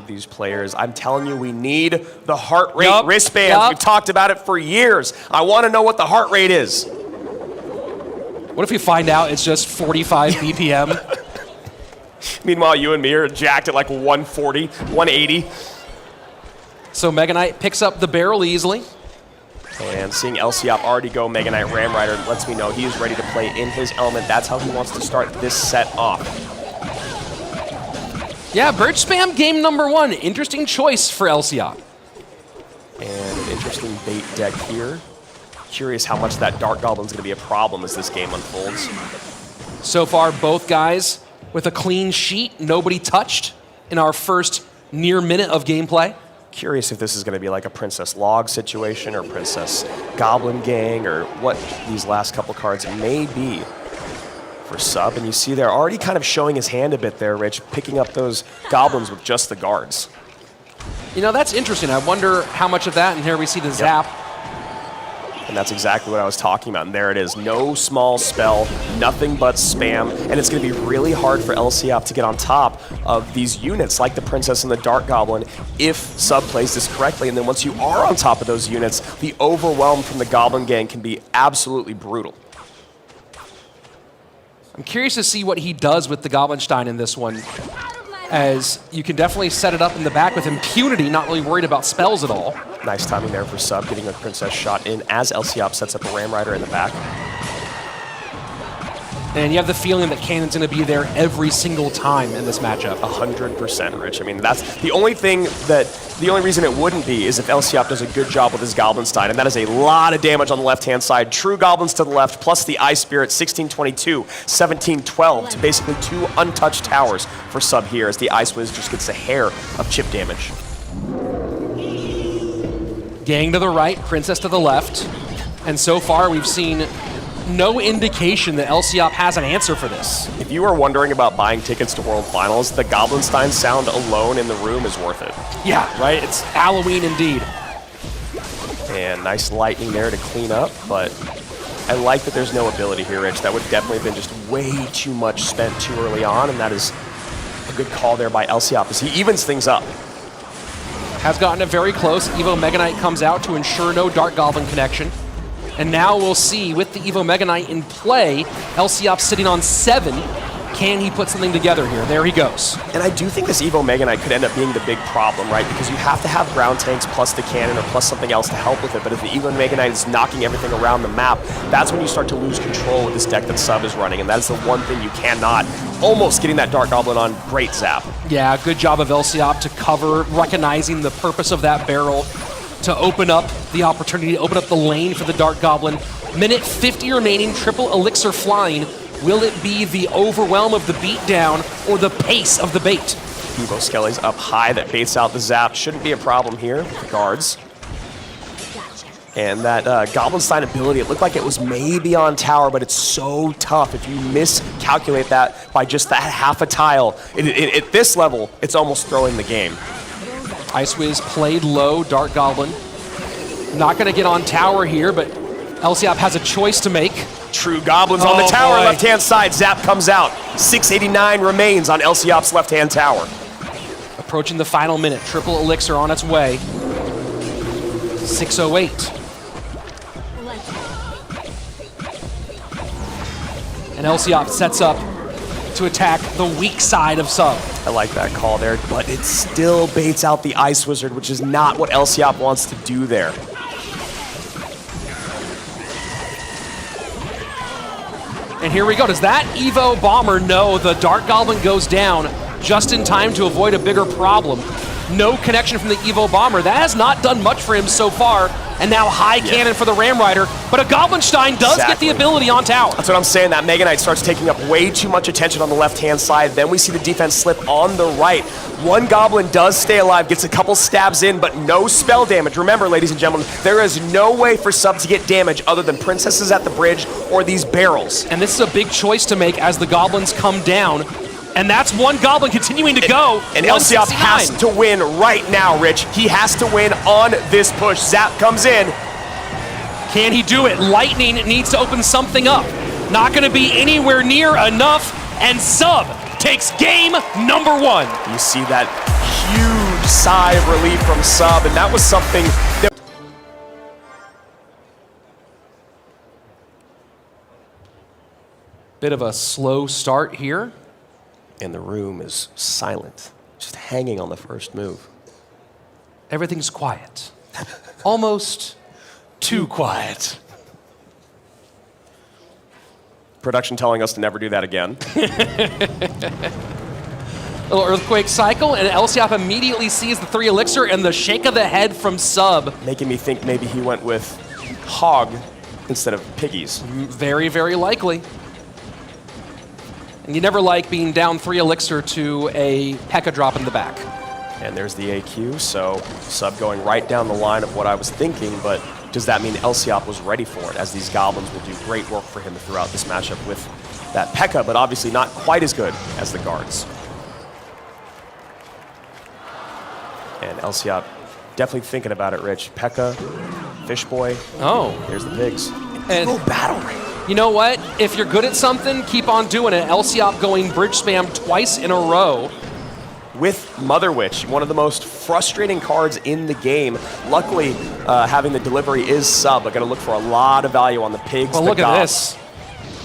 these players. I'm telling you, we need the heart rate wristbands. We've talked about it for years. I want to know what the heart rate is. What if we find out it's just 45 BPM? Meanwhile, you and me are jacked at like 140, 180. So Mega Knight picks up the barrel easily. And seeing Lciop already go Mega Knight Ram Rider lets me know he is ready to play in his element. That's how he wants to start this set off. Yeah, Birch Spam game number 1. Interesting choice for Lciop. And an interesting bait deck here. Curious how much that Dark Goblin's going to be a problem as this game unfolds. So far, both guys with a clean sheet, nobody touched in our first near minute of gameplay. Curious if this is going to be like a Princess Log situation or Princess Goblin Gang or what these last couple cards may be for Sub. And you see they're already kind of showing his hand a bit there, Rich, picking up those goblins with just the guards. You know, that's interesting. I wonder how much of that, and here we see the zap. And that's exactly what I was talking about. And there it is. No small spell, nothing but spam. And it's going to be really hard for Lciop to get on top of these units like the Princess and the Dark Goblin if Sub plays this correctly. And then once you are on top of those units, the overwhelm from the Goblin Gang can be absolutely brutal. I'm curious to see what he does with the Goblinstein in this one, as you can definitely set it up in the back with impunity, not really worried about spells at all. Nice timing there for Sub, getting a Princess shot in as Lciop sets up a Ram Rider in the back. And you have the feeling that Cannon's going to be there every single time in this matchup. 100%, Rich. I mean, that's the only reason it wouldn't be is if Lciop does a good job with his Goblinstein, and that is a lot of damage on the left-hand side. True Goblins to the left, plus the Ice Spirit, 1622, 1712, to basically 2 untouched towers for Sub here, as the Ice Wiz just gets a hair of chip damage. Gang to the right, Princess to the left. And so far, we've seen no indication that Lciop has an answer for this. If you are wondering about buying tickets to World Finals, the Goblinstein sound alone in the room is worth it. Yeah, right? It's Halloween indeed. And nice lightning there to clean up, but I like that there's no ability here, Rich. That would definitely have been just way too much spent too early on, and that is a good call there by Lciop as he evens things up. Has gotten it very close. Evo Mega Knight comes out to ensure no Dark Goblin connection. And now we'll see, with the Evo Mega Knight in play, Lciop sitting on 7. Can he put something together here? There he goes. And I do think this Evo Mega Knight could end up being the big problem, right? Because you have to have ground tanks plus the cannon or plus something else to help with it. But if the Evo Mega Knight is knocking everything around the map, that's when you start to lose control with this deck that Sub is running. And that is the one thing you cannot. Almost getting that Dark Goblin on. Great zap. Yeah, good job of Lciop to cover, recognizing the purpose of that barrel, to open up the opportunity, to open up the lane for the Dark Goblin. Minute 50 remaining, triple elixir flying. Will it be the overwhelm of the beatdown or the pace of the bait? Evo Skelly's up high, that baits out the zap. Shouldn't be a problem here. Guards. And that Goblinstein ability, it looked like it was maybe on tower, but it's so tough. If you miscalculate that by just that half a tile, at this level, it's almost throwing the game. Ice Wiz played low, Dark Goblin. Not going to get on tower here, but Lciop has a choice to make. True Goblins on the tower, left-hand side. Zap comes out. 689 remains on Lciop's left-hand tower. Approaching the final minute. Triple elixir on its way. 6:08. And Lciop sets up to attack the weak side of Sub. I like that call there, but it still baits out the Ice Wizard, which is not what Lciop wants to do there. And here we go. Does that Evo Bomber know the Dark Goblin goes down just in time to avoid a bigger problem? No connection from the Evo Bomber. That has not done much for him so far. And now high cannon for the Ram Rider. But a Goblinstein does get the ability on tower. That's what I'm saying. That Mega Knight starts taking up way too much attention on the left-hand side. Then we see the defense slip on the right. One Goblin does stay alive, gets a couple stabs in, but no spell damage. Remember, ladies and gentlemen, there is no way for Sub to get damage other than Princesses at the bridge or these barrels. And this is a big choice to make as the Goblins come down. And that's one Goblin continuing to go. And Lciop has to win right now, Rich. He has to win on this push. Zap comes in. Can he do it? Lightning needs to open something up. Not going to be anywhere near enough. And Sub takes game number 1. You see that huge sigh of relief from Sub, and that was something that... Bit of a slow start here. And the room is silent, just hanging on the first move. Everything's quiet. Almost too quiet. Production telling us to never do that again. Little earthquake cycle, and Lciop immediately sees the 3 elixir and the shake of the head from Sub. Making me think maybe he went with Hog instead of Piggies. Very, very likely. And you never like being down 3 elixir to a P.E.K.K.A drop in the back. And there's the AQ, so Sub going right down the line of what I was thinking, but does that mean Lciop was ready for it, as these Goblins will do great work for him throughout this matchup with that P.E.K.K.A, but obviously not quite as good as the guards. And Lciop definitely thinking about it, Rich. P.E.K.K.A, Fishboy. Oh. Here's the pigs. And Battle Ring. you know what? If you're good at something, keep on doing it. Lciop going bridge spam twice in a row. With Mother Witch, one of the most frustrating cards in the game. Luckily, having the delivery is Sub. I'm going to look for a lot of value on the pigs. Well, look at this.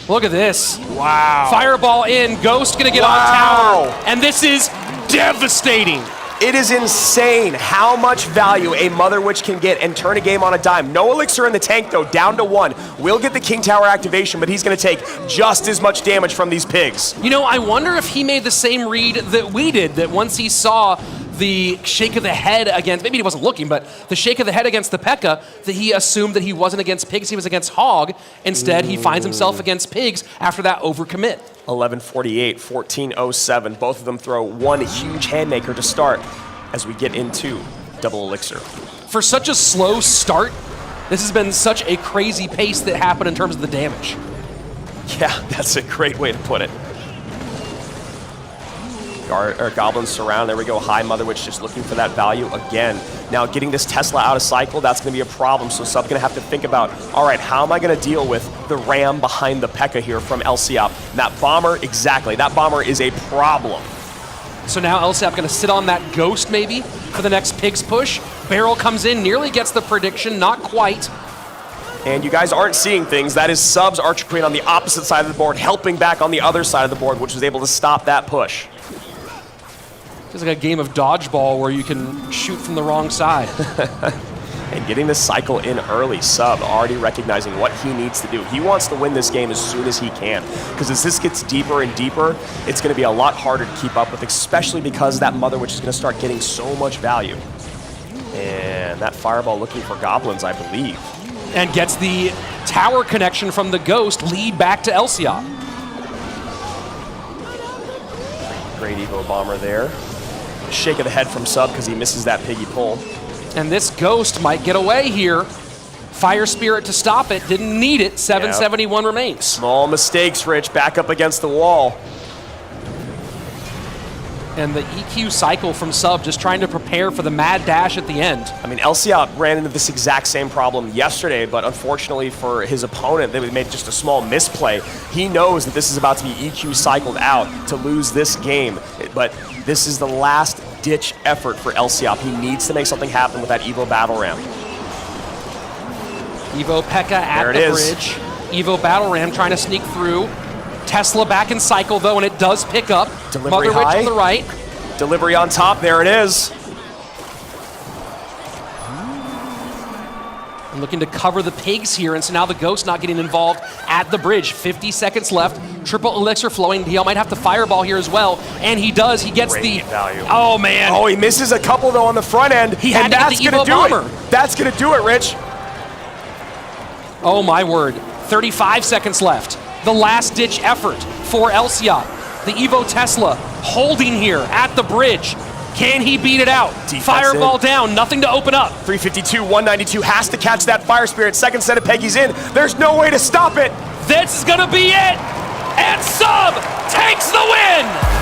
Look at this. Wow. Fireball in. Ghost going to get on tower. And this is devastating. It is insane how much value a Mother Witch can get and turn a game on a dime. No elixir in the tank, though, down to 1. Will get the King Tower activation, but he's going to take just as much damage from these pigs. You know, I wonder if he made the same read that we did, that once he saw the shake of the head against, maybe he wasn't looking, but the shake of the head against the P.E.K.K.A, that he assumed that he wasn't against pigs, he was against Hog. Instead, he finds himself against pigs after that overcommit. 11:48, 14:07. Both of them throw one huge Handmaker to start as we get into double elixir. For such a slow start, this has been such a crazy pace that happened in terms of the damage. Yeah, that's a great way to put it. Goblins surround. There we go. High Mother Witch just looking for that value again. Now getting this Tesla out of cycle, that's going to be a problem. So Sub's going to have to think about, all right, how am I going to deal with the ram behind the P.E.K.K.A here from Lciop? And that bomber, exactly. That bomber is a problem. So now Lciop going to sit on that Ghost maybe for the next Pigs push. Barrel comes in, nearly gets the prediction, not quite. And you guys aren't seeing things. That is Sub's Archer Queen on the opposite side of the board, helping back on the other side of the board, which was able to stop that push. It's like a game of dodgeball where you can shoot from the wrong side. And getting this cycle in early, Sub already recognizing what he needs to do. He wants to win this game as soon as he can, because as this gets deeper and deeper, it's going to be a lot harder to keep up with, especially because that Mother Witch is going to start getting so much value. And that Fireball looking for Goblins, I believe. And gets the tower connection from the Ghost, lead back to Lciop. Great Evo Bomber there. Shake of the head from Sub because he misses that piggy pull. And this Ghost might get away here. Fire Spirit to stop it, didn't need it. 771 remains. Small mistakes, Rich, back up against the wall. And the EQ cycle from Sub, just trying to prepare for the mad dash at the end. I mean, Lciop ran into this exact same problem yesterday, but unfortunately for his opponent, they made just a small misplay. He knows that this is about to be EQ cycled out to lose this game, but this is the last ditch effort for Lciop. He needs to make something happen with that Evo Battle Ram. Evo P.E.K.K.A at the bridge. Evo Battle Ram trying to sneak through. Tesla back in cycle though, and it does pick up. Delivery Mother high. Witch on the right. Delivery on top, there it is. And looking to cover the pigs here, and so now the Ghost not getting involved at the bridge. 50 seconds left. Triple elixir flowing. He might have to fireball here as well, and he does. He gets the value. Oh man! Oh, he misses a couple though on the front end. He had to get the Evo Bomber. That's gonna do it, Rich. Oh my word! 35 seconds left. The last ditch effort for Lciop. The Evo Tesla holding here at the bridge. Can he beat it out? Defense Fireball in. Down, nothing to open up. 352, 192 has to catch that Fire Spirit. Second set of Peggy's in. There's no way to stop it. This is gonna be it. And Sub takes the win.